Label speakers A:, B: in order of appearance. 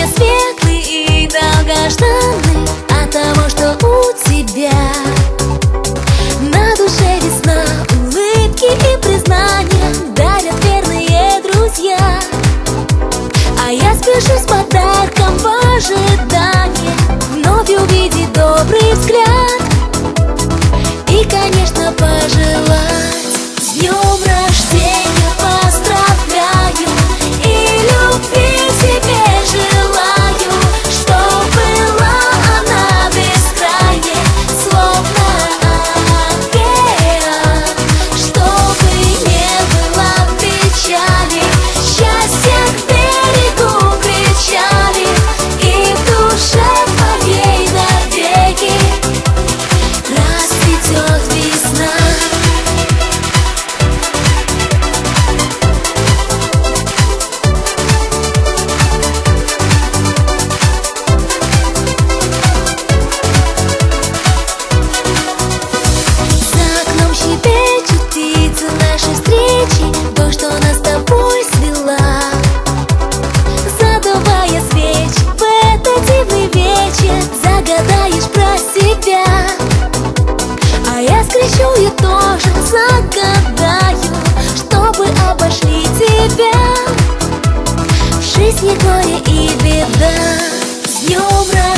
A: меня светлый и долгожданный от того, что у тебя на душе весна. Улыбки и признания дарят верные друзья, а я спешу с подарком в ожидании вновь увидеть добрый взгляд и, конечно, пожелать: с днем рождения поздравляю и любви тебе желаю, чтоб была она бескрайней, словно океан, чтобы не было печали, счастье к берегу кричали, и в душе твоей навеки расцветет весна. За окном щебечут птицы нашей встречи, то, что нас с тобой свела, задувая свечи в этот дивный вечер, загадаешь про себя, а я скрещу и тоже загадаю, чтобы обошли тебя в жизни горе и беда. С днем рождения!